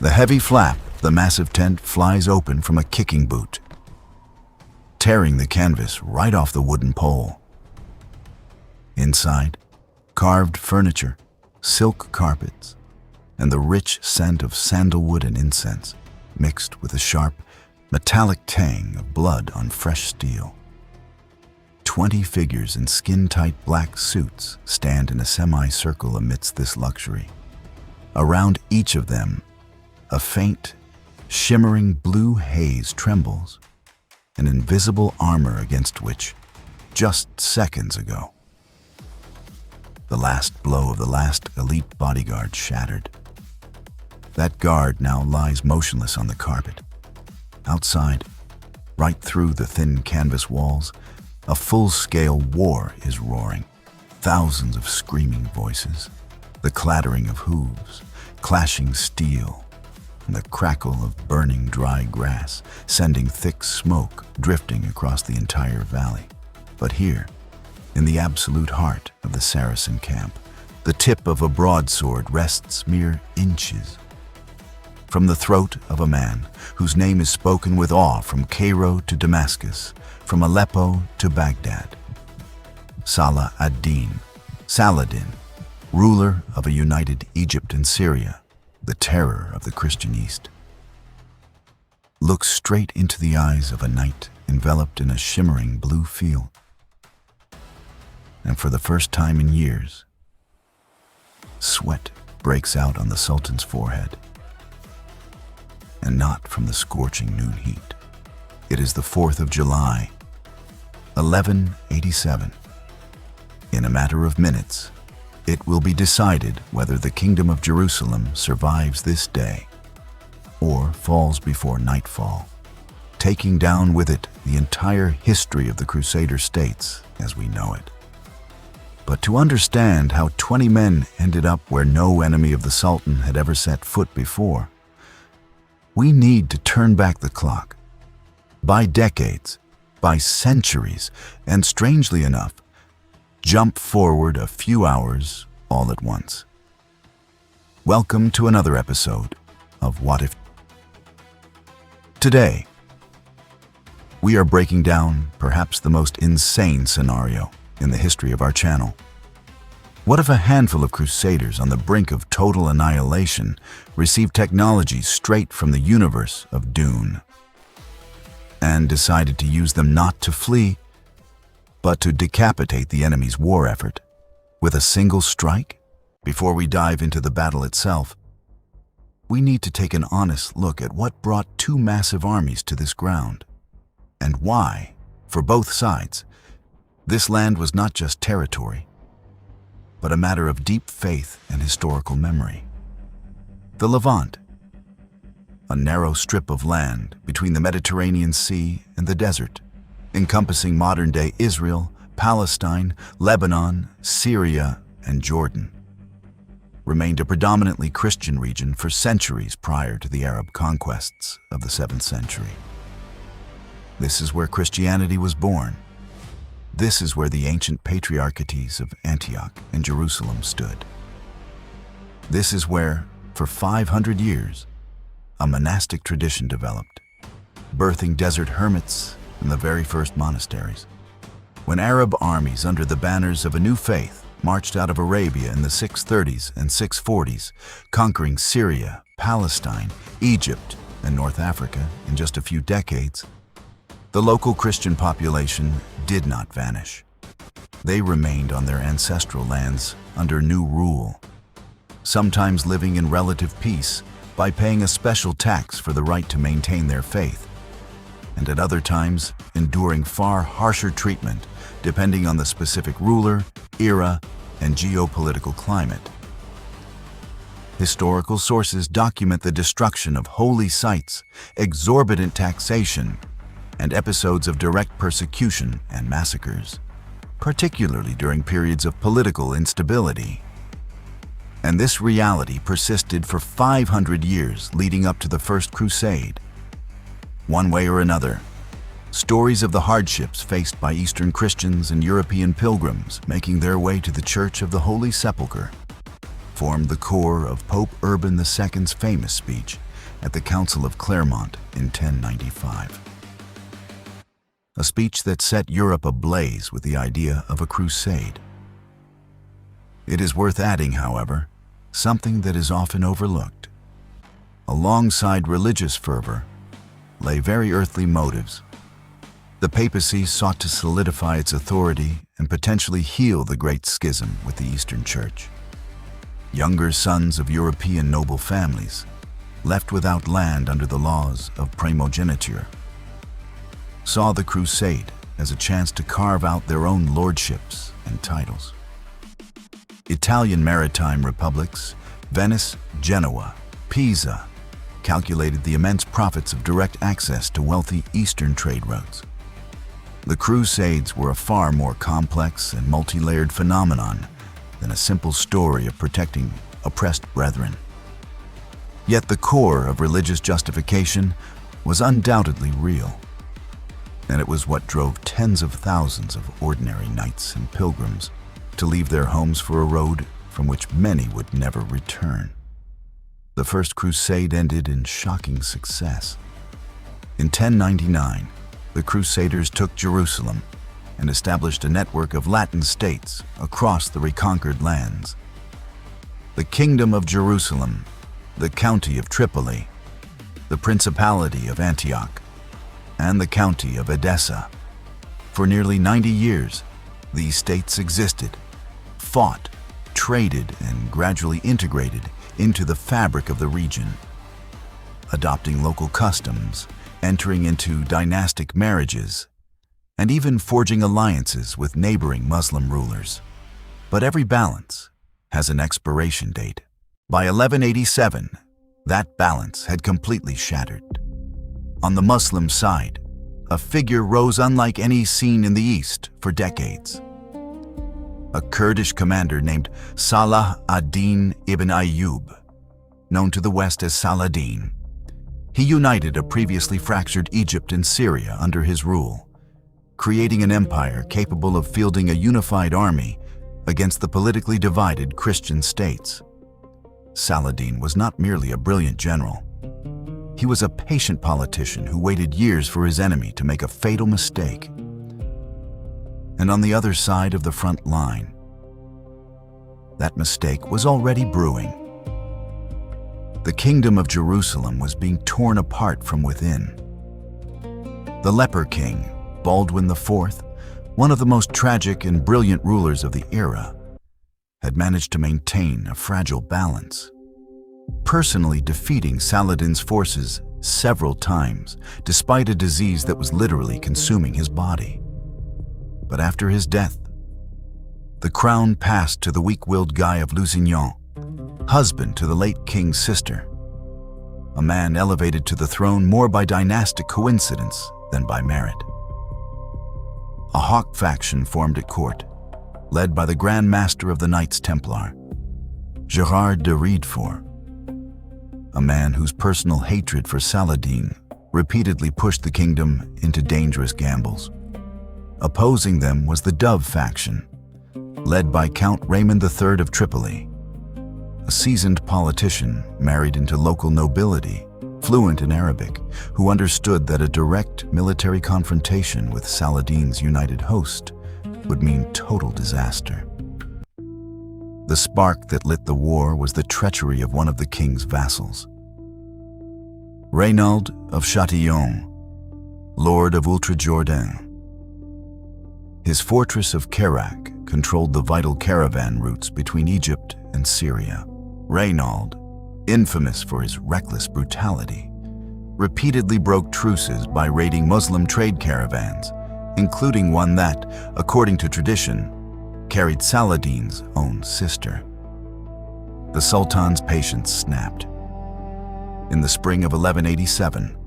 The heavy flap, the massive tent flies open from a kicking boot, tearing the canvas right off the wooden pole. Inside, carved furniture, silk carpets, and the rich scent of sandalwood and incense, mixed with a sharp, metallic tang of blood on fresh steel. 20 figures in skin-tight black suits stand in a semicircle amidst this luxury. Around each of them, a faint, shimmering blue haze trembles, an invisible armor against which, just seconds ago, the last blow of the last elite bodyguard shattered. That guard now lies motionless on the carpet. Outside, right through the thin canvas walls, a full-scale war is roaring. Thousands of screaming voices, the clattering of hooves, clashing steel, and the crackle of burning dry grass, sending thick smoke drifting across the entire valley. But here, in the absolute heart of the Saracen camp, the tip of a broadsword rests mere inches from the throat of a man whose name is spoken with awe from Cairo to Damascus, from Aleppo to Baghdad. Saladin, ruler of a united Egypt and Syria, the terror of the Christian East, looks straight into the eyes of a knight enveloped in a shimmering blue field. And for the first time in years, sweat breaks out on the Sultan's forehead. And not from the scorching noon heat. It is the 4th of July, 1187. In a matter of minutes, it will be decided whether the Kingdom of Jerusalem survives this day or falls before nightfall, taking down with it the entire history of the Crusader states as we know it. But to understand how 20 men ended up where no enemy of the Sultan had ever set foot before, we need to turn back the clock, by decades, by centuries, and strangely enough, jump forward a few hours all at once. Welcome to another episode of What If. Today, we are breaking down perhaps the most insane scenario in the history of our channel. What if a handful of Crusaders on the brink of total annihilation received technologies straight from the universe of Dune and decided to use them not to flee, but to decapitate the enemy's war effort with a single strike? Before we dive into the battle itself, we need to take an honest look at what brought two massive armies to this ground, and why, for both sides, this land was not just territory, but a matter of deep faith and historical memory. The Levant, a narrow strip of land between the Mediterranean Sea and the desert, encompassing modern-day Israel, Palestine, Lebanon, Syria, and Jordan, remained a predominantly Christian region for centuries prior to the Arab conquests of the 7th century. This is where Christianity was born. This is where the ancient patriarchates of Antioch and Jerusalem stood. This is where, for 500 years, a monastic tradition developed, birthing desert hermits and the very first monasteries. When Arab armies under the banners of a new faith marched out of Arabia in the 630s and 640s, conquering Syria, Palestine, Egypt, and North Africa in just a few decades, the local Christian population did not vanish. They remained on their ancestral lands under new rule, sometimes living in relative peace by paying a special tax for the right to maintain their faith, and at other times enduring far harsher treatment depending on the specific ruler, era, and geopolitical climate. Historical sources document the destruction of holy sites, exorbitant taxation, and episodes of direct persecution and massacres, particularly during periods of political instability. And this reality persisted for 500 years leading up to the First Crusade. One way or another, stories of the hardships faced by Eastern Christians and European pilgrims making their way to the Church of the Holy Sepulchre formed the core of Pope Urban II's famous speech, at the Council of Clermont in 1095. A speech that set Europe ablaze with the idea of a crusade. It is worth adding, however, something that is often overlooked. Alongside religious fervor lay very earthly motives. The papacy sought to solidify its authority and potentially heal the Great Schism with the Eastern Church. Younger sons of European noble families, left without land under the laws of primogeniture, saw the crusade as a chance to carve out their own lordships and titles. Italian maritime republics, Venice, Genoa, Pisa, calculated the immense profits of direct access to wealthy Eastern trade routes. The Crusades were a far more complex and multi-layered phenomenon than a simple story of protecting oppressed brethren. Yet the core of religious justification was undoubtedly real, and it was what drove tens of thousands of ordinary knights and pilgrims to leave their homes for a road from which many would never return. The First Crusade ended in shocking success. In 1099, the Crusaders took Jerusalem and established a network of Latin states across the reconquered lands. The Kingdom of Jerusalem, the County of Tripoli, the Principality of Antioch, and the County of Edessa. For nearly 90 years, these states existed, fought, traded, and gradually integrated into the fabric of the region, adopting local customs, entering into dynastic marriages, and even forging alliances with neighboring Muslim rulers. But every balance has an expiration date. By 1187, that balance had completely shattered. On the Muslim side, a figure rose unlike any seen in the East for decades. A Kurdish commander named Salah ad-Din ibn Ayyub, known to the West as Saladin. He united a previously fractured Egypt and Syria under his rule, creating an empire capable of fielding a unified army against the politically divided Christian states. Saladin was not merely a brilliant general. He was a patient politician who waited years for his enemy to make a fatal mistake. And on the other side of the front line, that mistake was already brewing. The Kingdom of Jerusalem was being torn apart from within. The leper king, Baldwin IV, one of the most tragic and brilliant rulers of the era, had managed to maintain a fragile balance, personally defeating Saladin's forces several times, despite a disease that was literally consuming his body. But after his death, the crown passed to the weak-willed Guy of Lusignan, husband to the late king's sister, a man elevated to the throne more by dynastic coincidence than by merit. A hawk faction formed at court, led by the Grand Master of the Knights Templar, Gerard de Riedfort, a man whose personal hatred for Saladin repeatedly pushed the kingdom into dangerous gambles. Opposing them was the Dove faction, led by Count Raymond III of Tripoli, a seasoned politician married into local nobility, fluent in Arabic, who understood that a direct military confrontation with Saladin's united host would mean total disaster. The spark that lit the war was the treachery of one of the king's vassals. Reynaud of Châtillon, Lord of Ultra-Jourdain. His fortress of Kerak controlled the vital caravan routes between Egypt and Syria. Reynaud, infamous for his reckless brutality, repeatedly broke truces by raiding Muslim trade caravans, including one that, according to tradition, carried Saladin's own sister. The Sultan's patience snapped. In the spring of 1187,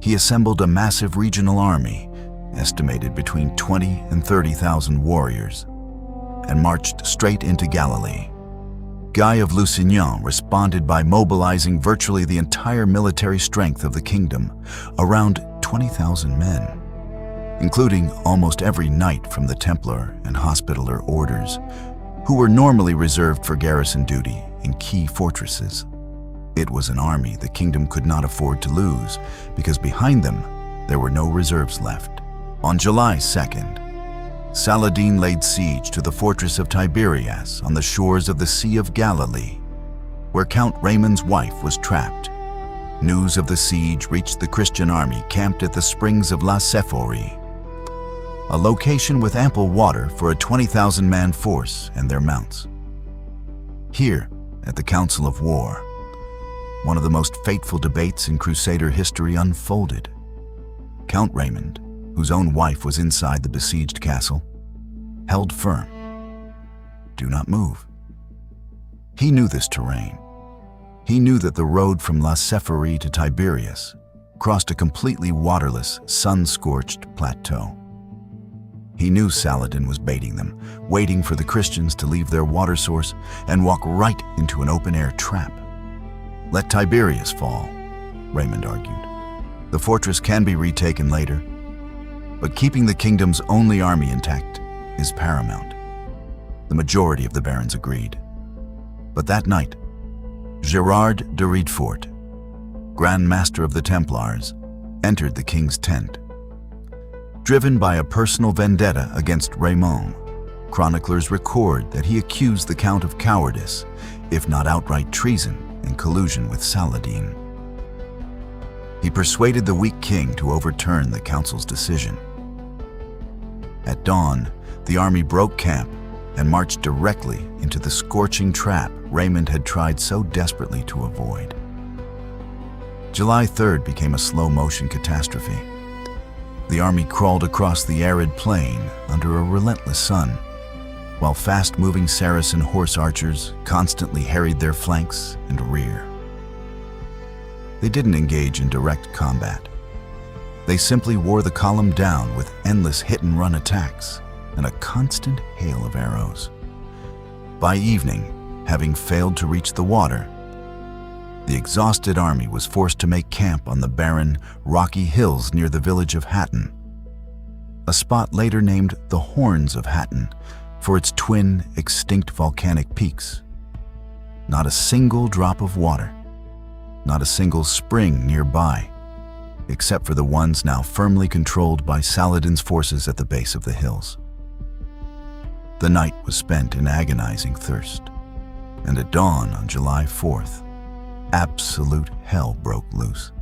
he assembled a massive regional army, estimated between 20 and 30,000 warriors, and marched straight into Galilee. Guy of Lusignan responded by mobilizing virtually the entire military strength of the kingdom, around 20,000 men, including almost every knight from the Templar and Hospitaller orders, who were normally reserved for garrison duty in key fortresses. It was an army the kingdom could not afford to lose, because behind them there were no reserves left. On July 2nd, Saladin laid siege to the fortress of Tiberias on the shores of the Sea of Galilee, where Count Raymond's wife was trapped. News of the siege reached the Christian army camped at the springs of La Sephorie, a location with ample water for a 20,000-man force and their mounts. Here, at the Council of War, one of the most fateful debates in Crusader history unfolded. Count Raymond, whose own wife was inside the besieged castle, held firm. Do not move. He knew this terrain. He knew that the road from La Sephorie to Tiberias crossed a completely waterless, sun-scorched plateau. He knew Saladin was baiting them, waiting for the Christians to leave their water source and walk right into an open-air trap. Let Tiberias fall, Raymond argued. The fortress can be retaken later, but keeping the kingdom's only army intact is paramount. The majority of the barons agreed. But that night, Gerard de Riedfort, Grand Master of the Templars, entered the king's tent. Driven by a personal vendetta against Raymond, chroniclers record that he accused the Count of cowardice, if not outright treason and collusion with Saladin. He persuaded the weak king to overturn the council's decision. At dawn, the army broke camp and marched directly into the scorching trap Raymond had tried so desperately to avoid. July 3rd became a slow-motion catastrophe. The army crawled across the arid plain under a relentless sun, while fast-moving Saracen horse archers constantly harried their flanks and rear. They didn't engage in direct combat. They simply wore the column down with endless hit-and-run attacks and a constant hail of arrows. By evening, having failed to reach the water, the exhausted army was forced to make camp on the barren, rocky hills near the village of Hattin, a spot later named the Horns of Hattin for its twin, extinct volcanic peaks. Not a single drop of water, not a single spring nearby, except for the ones now firmly controlled by Saladin's forces at the base of the hills. The night was spent in agonizing thirst, and at dawn on July 4th, absolute hell broke loose.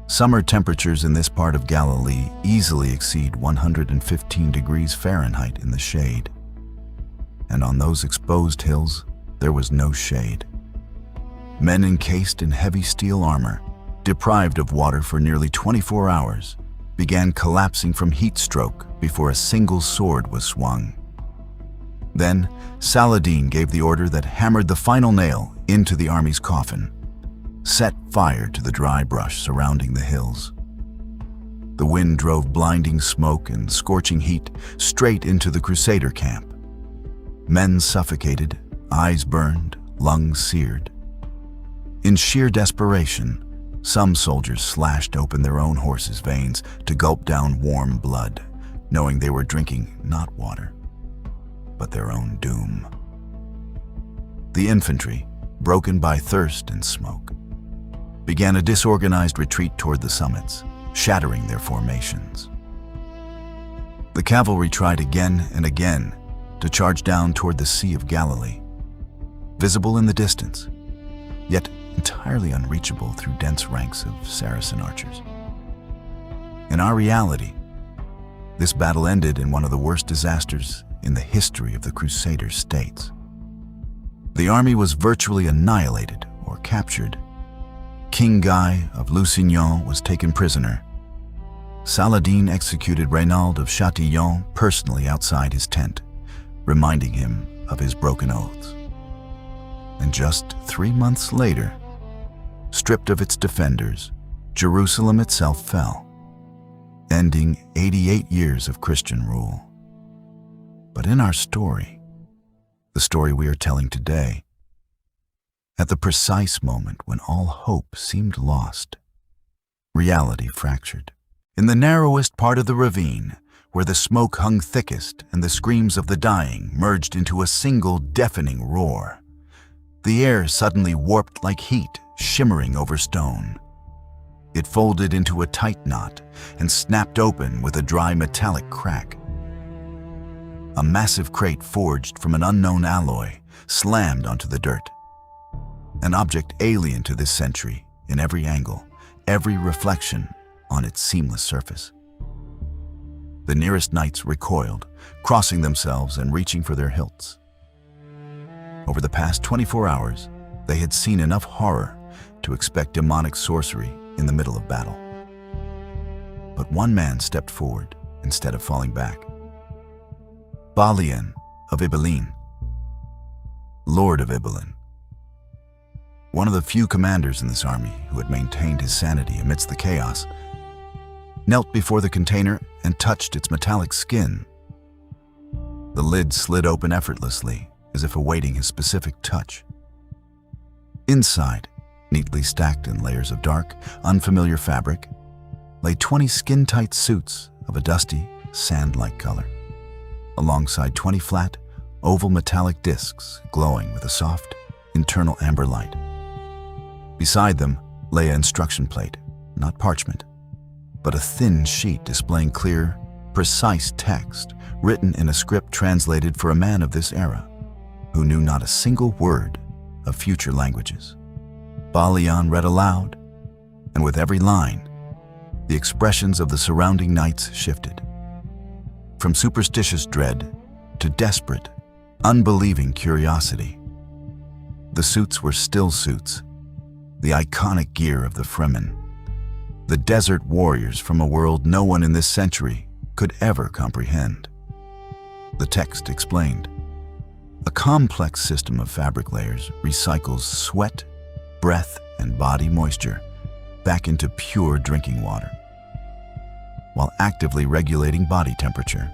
Summer temperatures in this part of Galilee easily exceed 115 degrees Fahrenheit in the shade. And on those exposed hills, there was no shade. Men encased in heavy steel armor, deprived of water for nearly 24 hours, began collapsing from heat stroke before a single sword was swung. Then, Saladin gave the order that hammered the final nail into the army's coffin, set fire to the dry brush surrounding the hills. The wind drove blinding smoke and scorching heat straight into the Crusader camp. Men suffocated, eyes burned, lungs seared. In sheer desperation, some soldiers slashed open their own horses' veins to gulp down warm blood, knowing they were drinking not water, but their own doom. The infantry, broken by thirst and smoke, began a disorganized retreat toward the summits, shattering their formations. The cavalry tried again and again to charge down toward the Sea of Galilee, visible in the distance, yet entirely unreachable through dense ranks of Saracen archers. In our reality, this battle ended in one of the worst disasters in the history of the Crusader states. The army was virtually annihilated or captured. King Guy of Lusignan was taken prisoner. Saladin executed Reynald of Chatillon personally outside his tent, reminding him of his broken oaths. And just 3 months later, stripped of its defenders, Jerusalem itself fell, ending 88 years of Christian rule. But in our story, the story we are telling today, at the precise moment when all hope seemed lost, reality fractured. In the narrowest part of the ravine, where the smoke hung thickest and the screams of the dying merged into a single deafening roar, the air suddenly warped like heat, shimmering over stone. It folded into a tight knot and snapped open with a dry metallic crack. A massive crate forged from an unknown alloy slammed onto the dirt. An object alien to this century in every angle, every reflection on its seamless surface. The nearest knights recoiled, crossing themselves and reaching for their hilts. Over the past 24 hours, they had seen enough horror to expect demonic sorcery in the middle of battle. But one man stepped forward instead of falling back. Balian of Ibelin, Lord of Ibelin. One of the few commanders in this army who had maintained his sanity amidst the chaos, knelt before the container and touched its metallic skin. The lid slid open effortlessly, as if awaiting his specific touch. Inside, neatly stacked in layers of dark, unfamiliar fabric, lay 20 skin-tight suits of a dusty, sand-like color, alongside 20 flat, oval metallic discs glowing with a soft, internal amber light. Beside them lay an instruction plate, not parchment, but a thin sheet displaying clear, precise text written in a script translated for a man of this era, who knew not a single word of future languages. Balian read aloud, and with every line, the expressions of the surrounding knights shifted. From superstitious dread to desperate, unbelieving curiosity. The suits were Stillsuits, the iconic gear of the Fremen, the desert warriors from a world no one in this century could ever comprehend. The text explained, a complex system of fabric layers recycles sweat, breath, and body moisture back into pure drinking water, while actively regulating body temperature.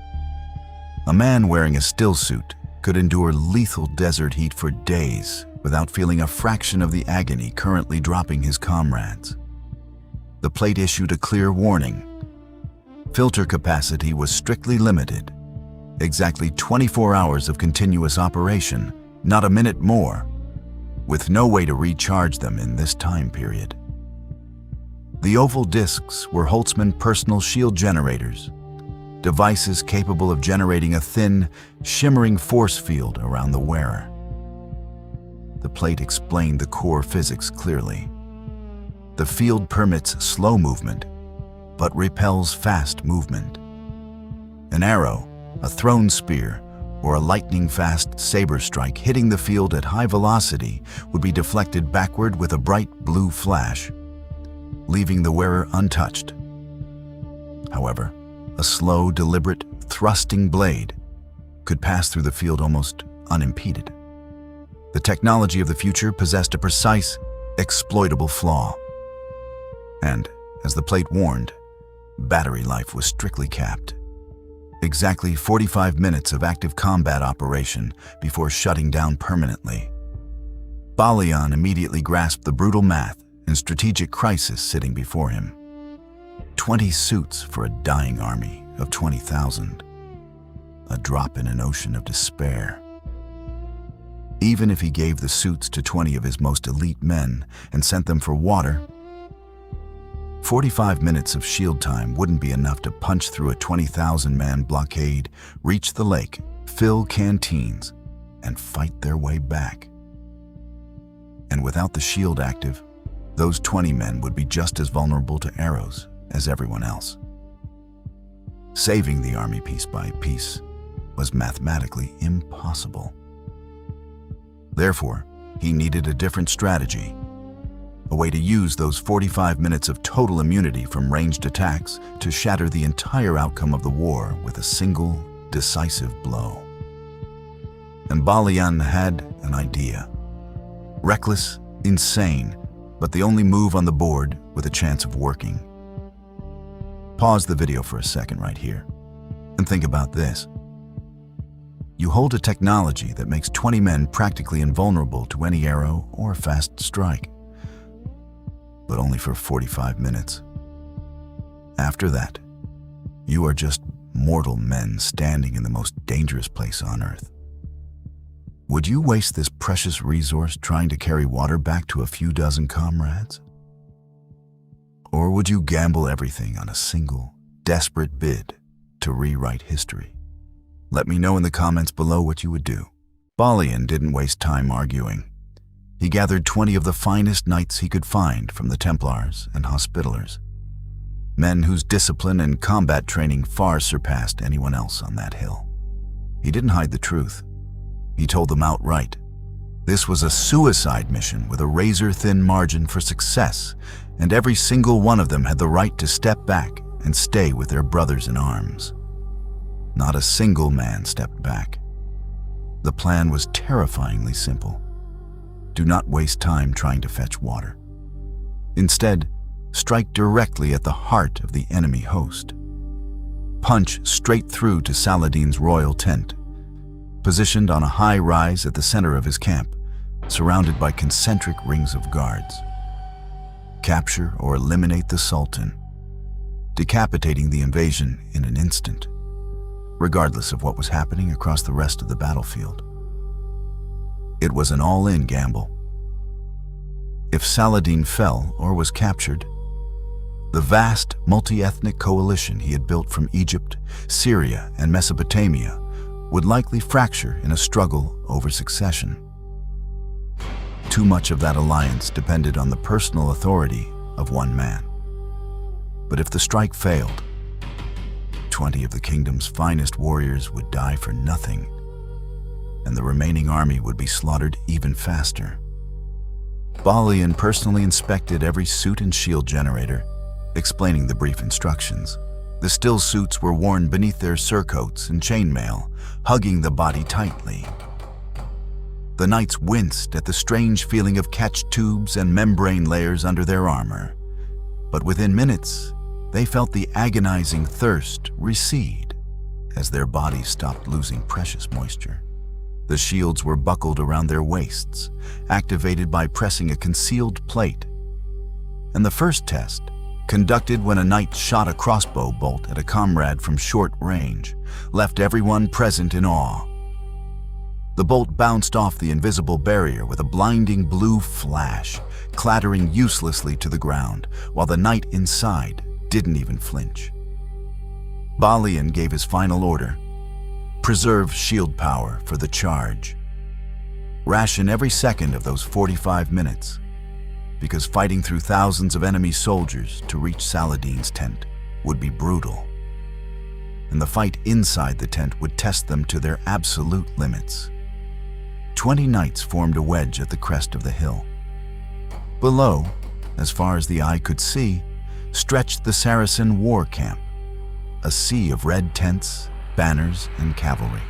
A man wearing a stillsuit could endure lethal desert heat for days without feeling a fraction of the agony currently dropping his comrades. The plate issued a clear warning. Filter capacity was strictly limited. Exactly 24 hours of continuous operation, not a minute more, with no way to recharge them in this time period. The oval discs were Holtzman personal shield generators, devices capable of generating a thin, shimmering force field around the wearer. The plate explained the core physics clearly. The field permits slow movement, but repels fast movement. An arrow, a thrown spear, or a lightning-fast saber strike hitting the field at high velocity would be deflected backward with a bright blue flash, leaving the wearer untouched. However, a slow, deliberate, thrusting blade could pass through the field almost unimpeded. The technology of the future possessed a precise, exploitable flaw. And, as the plate warned, battery life was strictly capped. Exactly 45 minutes of active combat operation before shutting down permanently. Balian immediately grasped the brutal math and strategic crisis sitting before him. 20 suits for a dying army of 20,000. A drop in an ocean of despair. Even if he gave the suits to 20 of his most elite men and sent them for water, 45 minutes of shield time wouldn't be enough to punch through a 20,000-man blockade, reach the lake, fill canteens, and fight their way back. And without the shield active, those 20 men would be just as vulnerable to arrows as everyone else. Saving the army piece by piece was mathematically impossible. Therefore, he needed a different strategy. A way to use those 45 minutes of total immunity from ranged attacks to shatter the entire outcome of the war with a single, decisive blow. And Balian had an idea. Reckless, insane, but the only move on the board with a chance of working. Pause the video for a second right here and think about this. You hold a technology that makes 20 men practically invulnerable to any arrow or fast strike. But only for 45 minutes. After that, you are just mortal men standing in the most dangerous place on Earth. Would you waste this precious resource trying to carry water back to a few dozen comrades? Or would you gamble everything on a single, desperate bid to rewrite history? Let me know in the comments below what you would do. Balian didn't waste time arguing. He gathered 20 of the finest knights he could find from the Templars and Hospitallers, men whose discipline and combat training far surpassed anyone else on that hill. He didn't hide the truth. He told them outright. This was a suicide mission with a razor-thin margin for success, and every single one of them had the right to step back and stay with their brothers in arms. Not a single man stepped back. The plan was terrifyingly simple. Do not waste time trying to fetch water. Instead, strike directly at the heart of the enemy host. Punch straight through to Saladin's royal tent, positioned on a high rise at the center of his camp, surrounded by concentric rings of guards. Capture or eliminate the Sultan, decapitating the invasion in an instant, regardless of what was happening across the rest of the battlefield. It was an all-in gamble. If Saladin fell or was captured, the vast multi-ethnic coalition he had built from Egypt, Syria, and Mesopotamia would likely fracture in a struggle over succession. Too much of that alliance depended on the personal authority of one man. But if the strike failed, 20 of the kingdom's finest warriors would die for nothing, and the remaining army would be slaughtered even faster. Balian personally inspected every suit and shield generator, explaining the brief instructions. The Stillsuits were worn beneath their surcoats and chainmail, hugging the body tightly. The knights winced at the strange feeling of catch tubes and membrane layers under their armor, but within minutes, they felt the agonizing thirst recede as their bodies stopped losing precious moisture. The shields were buckled around their waists, activated by pressing a concealed plate. And the first test, conducted when a knight shot a crossbow bolt at a comrade from short range, left everyone present in awe. The bolt bounced off the invisible barrier with a blinding blue flash, clattering uselessly to the ground, while the knight inside didn't even flinch. Balian gave his final order: preserve shield power for the charge. Ration every second of those 45 minutes, because fighting through thousands of enemy soldiers to reach Saladin's tent would be brutal. And the fight inside the tent would test them to their absolute limits. 20 knights formed a wedge at the crest of the hill. Below, as far as the eye could see, stretched the Saracen war camp, a sea of red tents, banners, and cavalry.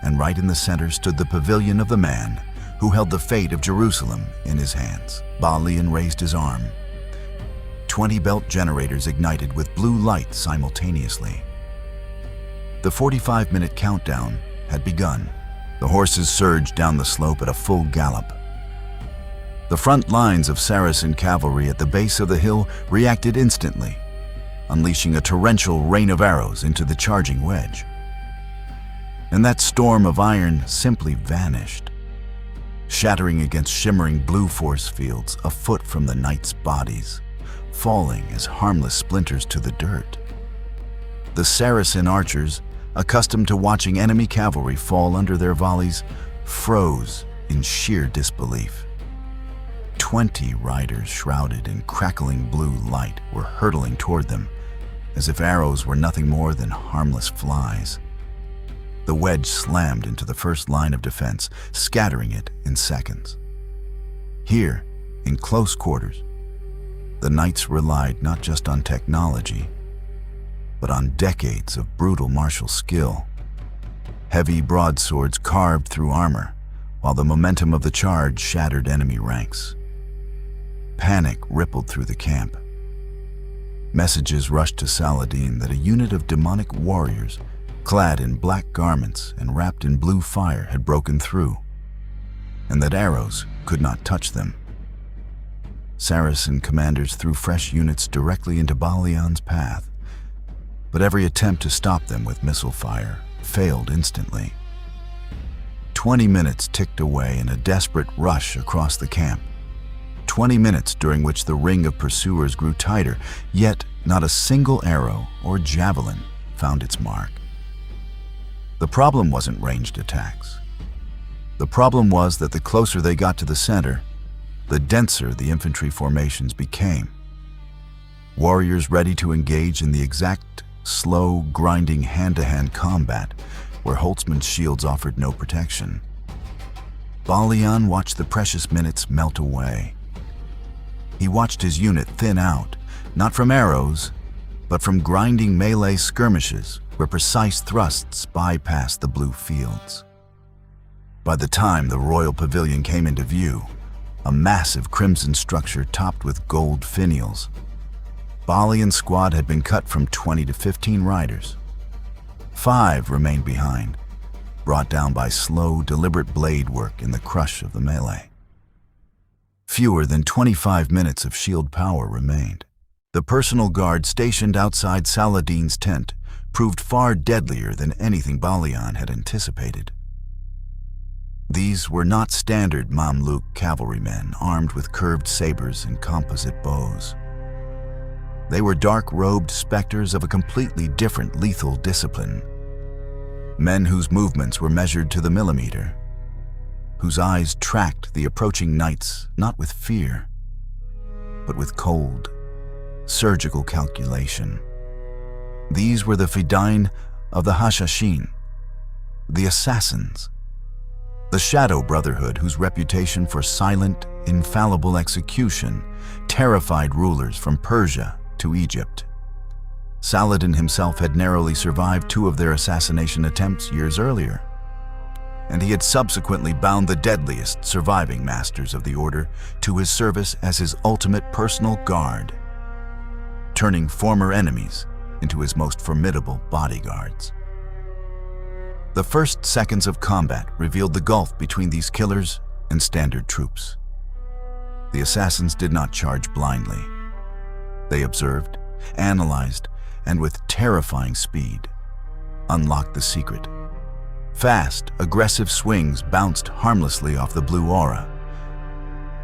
And right in the center stood the pavilion of the man who held the fate of Jerusalem in his hands. Balian raised his arm. 20 belt generators ignited with blue light simultaneously. The 45-minute countdown had begun. The horses surged down the slope at a full gallop. The front lines of Saracen cavalry at the base of the hill reacted instantly, unleashing a torrential rain of arrows into the charging wedge. And that storm of iron simply vanished, shattering against shimmering blue force fields a foot from the knights' bodies, falling as harmless splinters to the dirt. The Saracen archers, accustomed to watching enemy cavalry fall under their volleys, froze in sheer disbelief. 20 riders shrouded in crackling blue light were hurtling toward them, as if arrows were nothing more than harmless flies. The wedge slammed into the first line of defense, scattering it in seconds. Here, in close quarters, the knights relied not just on technology, but on decades of brutal martial skill. Heavy broadswords carved through armor, while the momentum of the charge shattered enemy ranks. Panic rippled through the camp. Messages rushed to Saladin that a unit of demonic warriors, clad in black garments and wrapped in blue fire, had broken through, and that arrows could not touch them. Saracen commanders threw fresh units directly into Balian's path, but every attempt to stop them with missile fire failed instantly. 20 minutes ticked away in a desperate rush across the camp. 20 minutes during which the ring of pursuers grew tighter, yet not a single arrow or javelin found its mark. The problem wasn't ranged attacks. The problem was that the closer they got to the center, the denser the infantry formations became. Warriors ready to engage in the exact, slow, grinding hand-to-hand combat where Holtzman's shields offered no protection. Balian watched the precious minutes melt away. He watched his unit thin out, not from arrows, but from grinding melee skirmishes where precise thrusts bypassed the blue fields. By the time the royal pavilion came into view, a massive crimson structure topped with gold finials, Balian's squad had been cut from 20 to 15 riders. 5 remained behind, brought down by slow, deliberate blade work in the crush of the melee. Fewer than 25 minutes of shield power remained. The personal guard stationed outside Saladin's tent proved far deadlier than anything Balian had anticipated. These were not standard Mamluk cavalrymen armed with curved sabers and composite bows. They were dark-robed specters of a completely different lethal discipline. Men whose movements were measured to the millimeter, whose eyes tracked the approaching knights not with fear, but with cold, surgical calculation. These were the Fidain of the Hashashin, the assassins, the Shadow Brotherhood whose reputation for silent, infallible execution terrified rulers from Persia to Egypt. Saladin himself had narrowly survived 2 of their assassination attempts years earlier, and he had subsequently bound the deadliest surviving masters of the order to his service as his ultimate personal guard, turning former enemies into his most formidable bodyguards. The first seconds of combat revealed the gulf between these killers and standard troops. The assassins did not charge blindly. They observed, analyzed, and with terrifying speed, unlocked the secret. Fast, aggressive swings bounced harmlessly off the blue aura.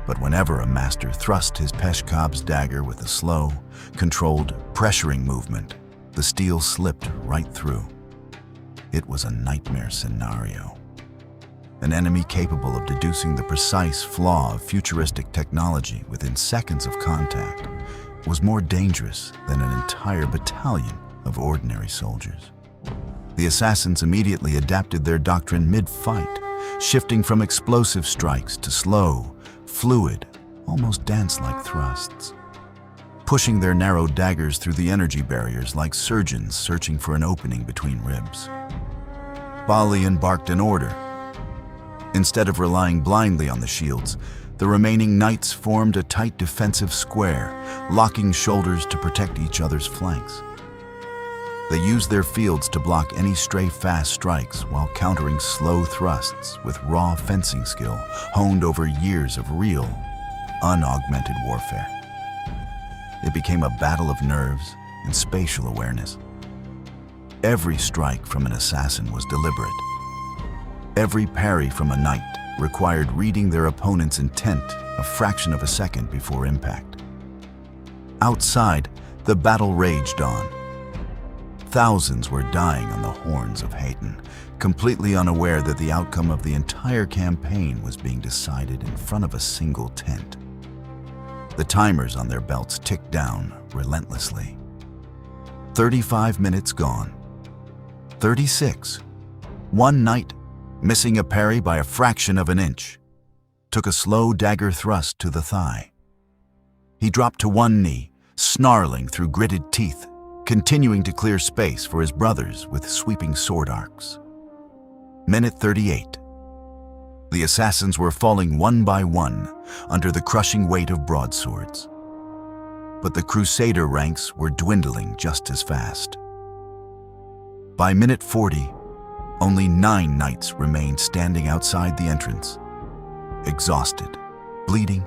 But whenever a master thrust his Peshkab's dagger with a slow, controlled, pressuring movement, the steel slipped right through. It was a nightmare scenario. An enemy capable of deducing the precise flaw of futuristic technology within seconds of contact was more dangerous than an entire battalion of ordinary soldiers. The assassins immediately adapted their doctrine mid-fight, shifting from explosive strikes to slow, fluid, almost dance-like thrusts, pushing their narrow daggers through the energy barriers like surgeons searching for an opening between ribs. Balian barked an order. Instead of relying blindly on the shields, the remaining knights formed a tight defensive square, locking shoulders to protect each other's flanks. They used their fields to block any stray fast strikes while countering slow thrusts with raw fencing skill honed over years of real, unaugmented warfare. It became a battle of nerves and spatial awareness. Every strike from an assassin was deliberate. Every parry from a knight required reading their opponent's intent a fraction of a second before impact. Outside, the battle raged on. Thousands were dying on the horns of Hattin, completely unaware that the outcome of the entire campaign was being decided in front of a single tent. The timers on their belts ticked down relentlessly. 35 minutes gone. 36. One knight, missing a parry by a fraction of an inch, took a slow dagger thrust to the thigh. He dropped to one knee, snarling through gritted teeth, continuing to clear space for his brothers with sweeping sword arcs. Minute 38. The assassins were falling one by one under the crushing weight of broadswords. But the Crusader ranks were dwindling just as fast. By minute 40, only 9 knights remained standing outside the entrance, exhausted, bleeding,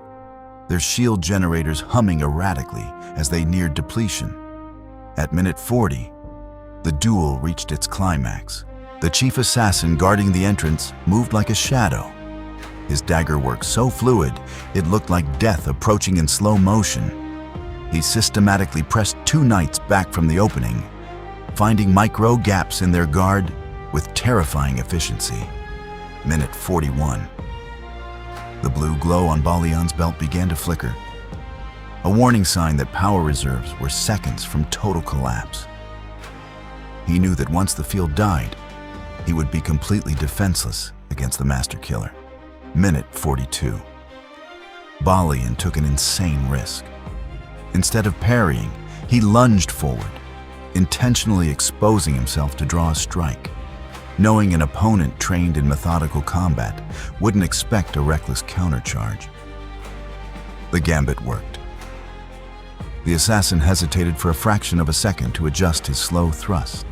their shield generators humming erratically as they neared depletion. At minute 40, the duel reached its climax. The chief assassin guarding the entrance moved like a shadow. His dagger work so fluid, it looked like death approaching in slow motion. He systematically pressed two knights back from the opening, finding micro gaps in their guard with terrifying efficiency. Minute 41. The blue glow on Balian's belt began to flicker, a warning sign that power reserves were seconds from total collapse. He knew that once the field died, he would be completely defenseless against the Master Killer. Minute 42. Balian took an insane risk. Instead of parrying, he lunged forward, intentionally exposing himself to draw a strike, knowing an opponent trained in methodical combat wouldn't expect a reckless countercharge. The gambit worked. The assassin hesitated for a fraction of a second to adjust his slow thrust.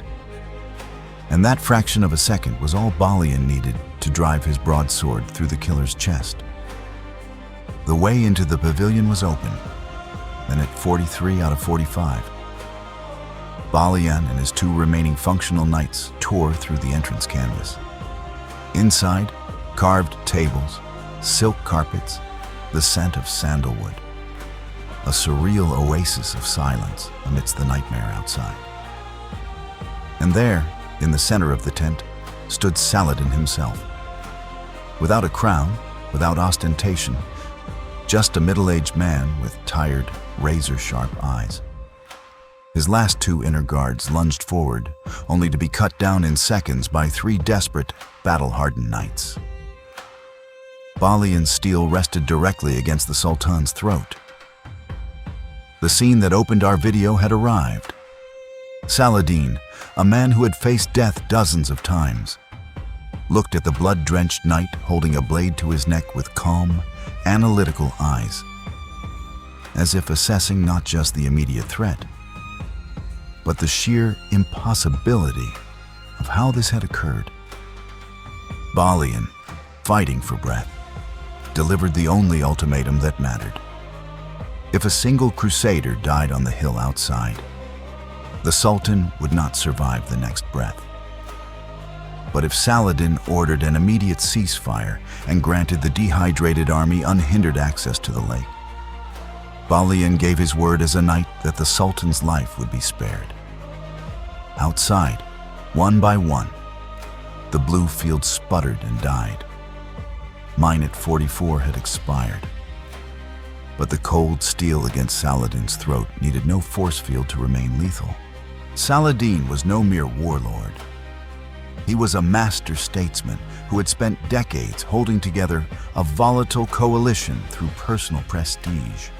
And that fraction of a second was all Balian needed to drive his broadsword through the killer's chest. The way into the pavilion was open. Minute 43 out of 45. Balian and his two remaining functional knights tore through the entrance canvas. Inside, carved tables, silk carpets, the scent of sandalwood. A surreal oasis of silence amidst the nightmare outside. And there, in the center of the tent, stood Saladin himself. Without a crown, without ostentation, just a middle-aged man with tired, razor-sharp eyes. His last two inner guards lunged forward, only to be cut down in seconds by three desperate, battle-hardened knights. Balian's steel rested directly against the Sultan's throat. The scene that opened our video had arrived. Saladin, a man who had faced death dozens of times, looked at the blood-drenched knight holding a blade to his neck with calm, analytical eyes, as if assessing not just the immediate threat, but the sheer impossibility of how this had occurred. Balian, fighting for breath, delivered the only ultimatum that mattered. If a single Crusader died on the hill outside, the Sultan would not survive the next breath. But if Saladin ordered an immediate ceasefire and granted the dehydrated army unhindered access to the lake, Balian gave his word as a knight that the Sultan's life would be spared. Outside, one by one, the blue field sputtered and died. Minute 44 had expired. But the cold steel against Saladin's throat needed no force field to remain lethal. Saladin was no mere warlord. He was a master statesman who had spent decades holding together a volatile coalition through personal prestige.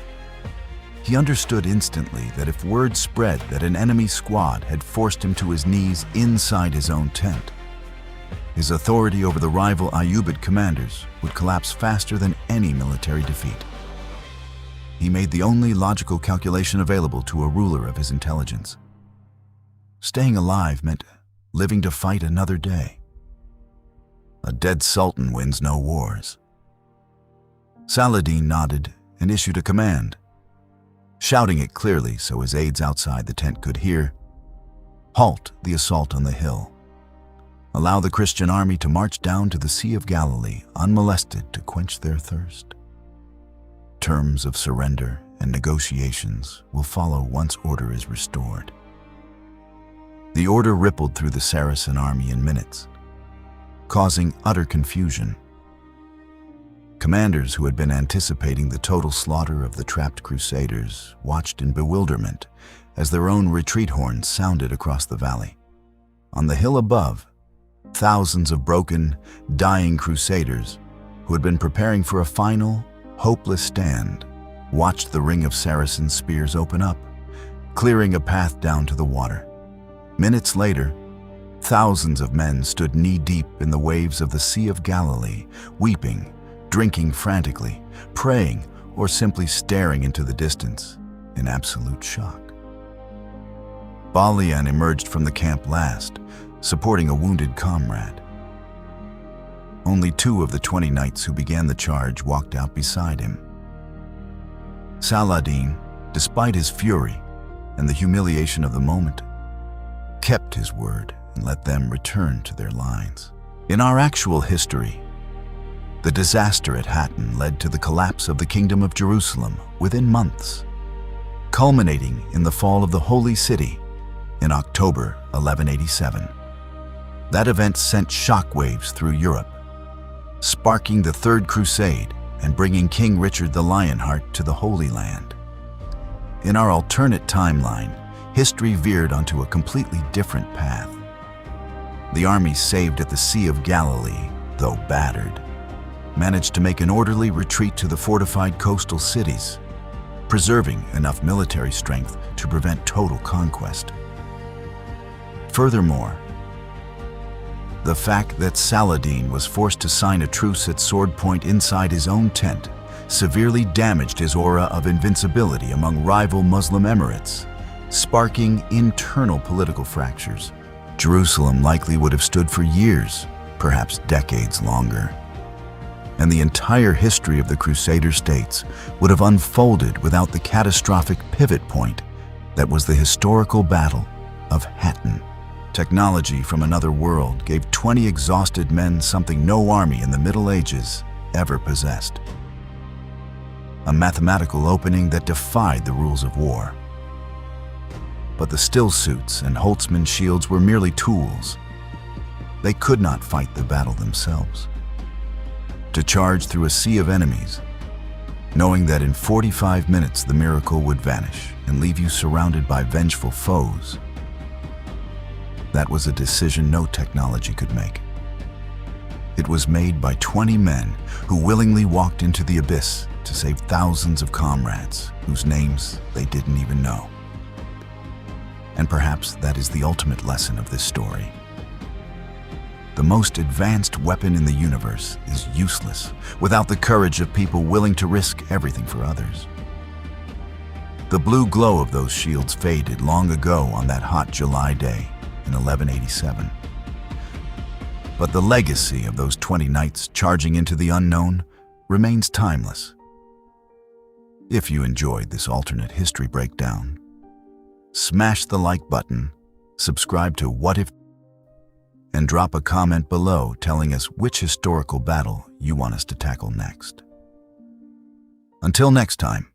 He understood instantly that if word spread that an enemy squad had forced him to his knees inside his own tent, his authority over the rival Ayyubid commanders would collapse faster than any military defeat. He made the only logical calculation available to a ruler of his intelligence. Staying alive meant living to fight another day. A dead sultan wins no wars. Saladin nodded and issued a command, shouting it clearly so his aides outside the tent could hear. Halt the assault on the hill. Allow the Christian army to march down to the Sea of Galilee unmolested to quench their thirst. Terms of surrender and negotiations will follow once order is restored. The order rippled through the Saracen army in minutes, causing utter confusion. Commanders who had been anticipating the total slaughter of the trapped Crusaders watched in bewilderment as their own retreat horns sounded across the valley. On the hill above, thousands of broken, dying Crusaders who had been preparing for a final, hopeless stand watched the ring of Saracen spears open up, clearing a path down to the water. Minutes later, thousands of men stood knee-deep in the waves of the Sea of Galilee, weeping, drinking frantically, praying, or simply staring into the distance in absolute shock. Balian emerged from the camp last, supporting a wounded comrade. Only 2 of the 20 knights who began the charge walked out beside him. Saladin, despite his fury and the humiliation of the moment, kept his word and let them return to their lines. In our actual history, the disaster at Hattin led to the collapse of the Kingdom of Jerusalem within months, culminating in the fall of the Holy City in October 1187. That event sent shockwaves through Europe, sparking the Third Crusade and bringing King Richard the Lionheart to the Holy Land. In our alternate timeline, history veered onto a completely different path. The armies saved at the Sea of Galilee, though battered, managed to make an orderly retreat to the fortified coastal cities, preserving enough military strength to prevent total conquest. Furthermore, the fact that Saladin was forced to sign a truce at sword point inside his own tent severely damaged his aura of invincibility among rival Muslim emirates, sparking internal political fractures. Jerusalem likely would have stood for years, perhaps decades longer, and the entire history of the Crusader states would have unfolded without the catastrophic pivot point that was the historical Battle of Hattin. Technology from another world gave 20 exhausted men something no army in the Middle Ages ever possessed. A mathematical opening that defied the rules of war. But the Stillsuits and Holtzman shields were merely tools. They could not fight the battle themselves. To charge through a sea of enemies, knowing that in 45 minutes the miracle would vanish and leave you surrounded by vengeful foes, that was a decision no technology could make. It was made by 20 men who willingly walked into the abyss to save thousands of comrades whose names they didn't even know. And perhaps that is the ultimate lesson of this story. The most advanced weapon in the universe is useless without the courage of people willing to risk everything for others. The blue glow of those shields faded long ago on that hot July day in 1187. But the legacy of those 20 knights charging into the unknown remains timeless. If you enjoyed this alternate history breakdown, smash the like button, subscribe to What If, and drop a comment below telling us which historical battle you want us to tackle next. Until next time.